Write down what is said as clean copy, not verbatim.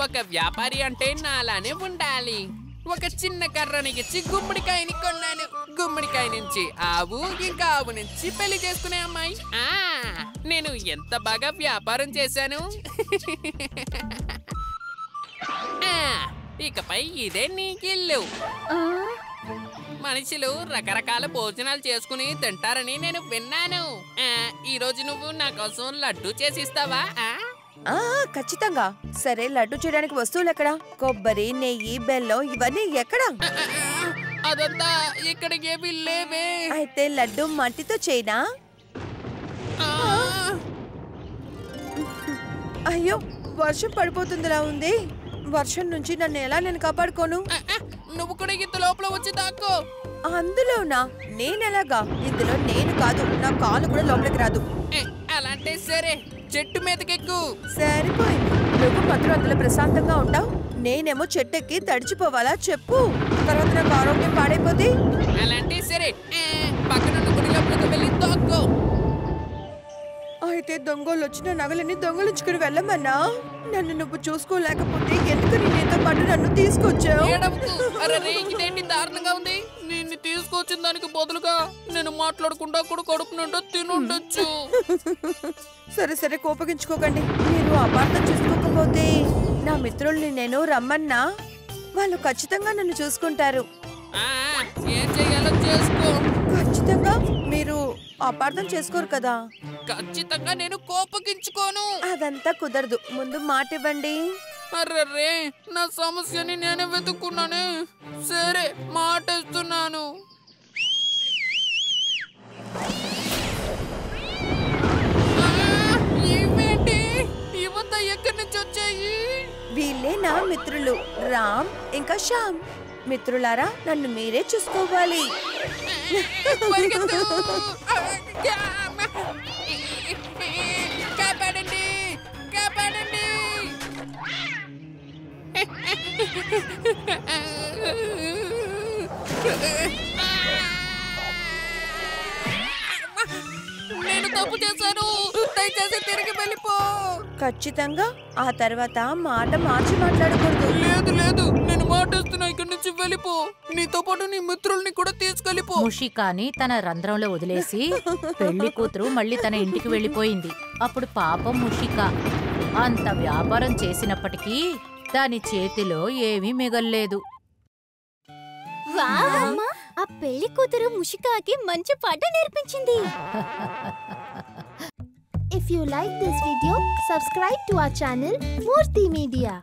ఒక వ్యాపారి అంటే నాలానే ఉండాలి. ఒక చిన్న కర్రని ఇచ్చి గుమ్మడికాయని కొన్నాను. గుమ్మడికాయ నుంచి ఆవు, ఇంకా ఆవు నుంచి పెళ్లి చేసుకునే అమ్మాయి. నేను ఎంత బాగా వ్యాపారం చేశాను. ఇకపై ఇదే నీకిల్లు. మనుషులు రకరకాల భోజనాలు చేసుకుని తింటారని నేను విన్నాను. ఈ రోజు నువ్వు నా కోసం లడ్డు చేసిస్తావా? ఖచ్చితంగా. సరే, లడ్డు చేయడానికి వస్తువులు ఎక్కడా? కొబ్బరి, నెయ్యి, బెల్లం ఇవన్నీ ఎక్కడా? అదంతా ఇక్కడ ఏమీ లేవే. అయితే లడ్డు మట్టితో చేయనా? అయ్యో, వర్షం పడిపోతుందిలా ఉంది. వర్షం నుంచి నన్ను ఎలా నేను కాపాడుకోను? నువ్వు కూడా ఇంత లోపల వచ్చి దాక్కో. అందులోనా? నేనెలాగా? ఇందులో నేను కాదు, నా కాలు కూడా లోపలికి రాదు. అలాంటే సరే, చెట్టు మీదకెక్కు. సరిపోయింది. నువ్వు మాత్రం అందులో ప్రశాంతంగా ఉంటావు, నేనేమో చెట్టెక్కి తడిచిపోవాలా చెప్పు? తర్వాత నాకు ఆరోగ్యం పాడైపోతే? అలాంటే సరే, పక్కన గుడి లోపలికి వెళ్ళి దాక్కో. అయితే దొంగలు వచ్చిన నగలని దొంగలించుకుని వెళ్ళమన్నా? నన్ను నువ్వు చూసుకోలేకపోతే ఎందుకు నీతో పాటు నన్ను తీసుకొచ్చావు? ఇదేంటి దారుణంగా ఉంది. నిన్ను తీసుకొచ్చిన దానికి బదులుగా నేను మాట్లాడకుండా కూడా కడుపు నిండా తినుండొచ్చు. సరే సరే, కోపగించుకోకండి. మీరు అపార్థం చేసుకోకపోతే నా మిత్రుల్ని నేను రమ్మన్నా వాళ్ళు ఖచ్చితంగా నన్ను చూసుకుంటారు. ఏం చేయాలో చేసుకో. ఖచ్చితంగా మీరు అపార్థం చేసుకోరు కదా? ఖచ్చితంగా నేను కోపగించుకోను. అదంతా కుదరదు, ముందు మాట ఇవ్వండి. అర్రే, నా సమస్యని నేనే వెతుక్కున్నానే. సరే, మాట ఇస్తున్నాను. ఇవేంటి? ఇవంతా ఎక్కడి నుంచి వచ్చాయి? వీళ్ళే నా మిత్రులు రామ్ ఇంకా శ్యామ్. మిత్రులారా, నన్ను మీరే చూసుకోవాలి. కాపాడండి, కాపాడండి. నేను తప్పు చేశాను, దయచేసి తిరిగి వెళ్ళిపో. ఖచ్చితంగా ఆ తర్వాత మాట మార్చి మాట్లాడకూడదు. లేదు లేదు, నేను మాటేస్తున్నా, ఇక్కడి నుంచి వెళ్ళిపో. నీతో పాటు నీ మిత్రుల్ని కూడా తీసుకెళ్ళిపో. ముషికాని తన రంధ్రంలో వదిలేసి పెళ్లి కూతురు మళ్ళీ తన ఇంటికి వెళ్ళిపోయింది. అప్పుడు పాపం ముషిక అంత వ్యాపారం చేసినప్పటికీ దాని చేతిలో ఏమీ మిగల్లేదు. ఆ పెళ్లి కూతురు ముషికాకి మంచి పాట నేర్పించింది. If you like this video, subscribe to our channel Murthy Media.